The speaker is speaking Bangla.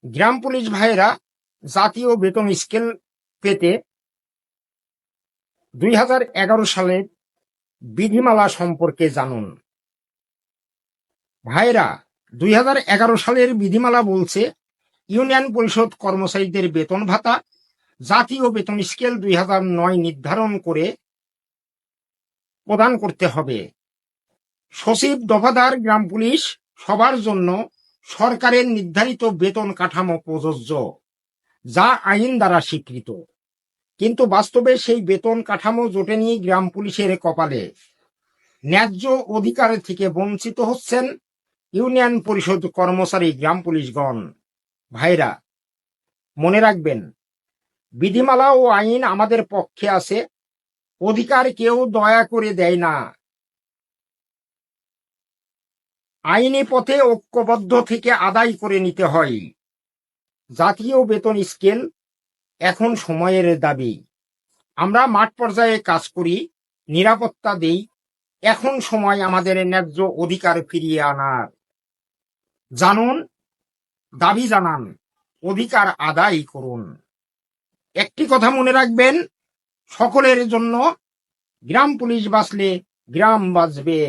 গ্রাম পুলিশ ভাইয়েরা জাতীয় বেতন স্কেল পেতে 2011 সালের বিধিমালা সম্পর্কে জানুন। ভাইয়েরা, 2011 সালের বিধিমালা বলছে ইউনিয়ন পরিষদ কর্মচারীদের বেতন ভাতা জাতীয় বেতন স্কেল 2009 নির্ধারণ করে প্রদান করতে হবে। সচিব, দফাদার, গ্রাম পুলিশ সবার জন্য সরকারের নির্ধারিত বেতন কাঠামো প্রযোজ্য, যা আইন দ্বারা স্বীকৃত। কিন্তু বাস্তবে সেই বেতন কাঠামো জোটেনি গ্রাম পুলিশের কপালে। ন্যায্য অধিকার থেকে বঞ্চিত হচ্ছেন ইউনিয়ন পরিষদ কর্মচারী গ্রাম পুলিশগণ। ভাইরা, মনে রাখবেন, বিধিমালা ও আইন আমাদের পক্ষে আছে, অধিকার কেউ দয়া করে দেয় না। আইনি পথে ঐক্যবদ্ধ থেকে আদায় করে নিতে হয়। জাতীয় বেতন স্কেল এখন সময়ের দাবি। আমরা মাঠ পর্যায়ে কাজ করি, নিরাপত্তা দেই। এখন সময় আমাদের ন্যায্য অধিকার ফিরিয়ে আনার। জানুন, দাবি জানান, অধিকার আদায় করুন। একটি কথা মনে রাখবেন, সকলের জন্য গ্রাম পুলিশ বাঁচলে গ্রাম বাঁচবে।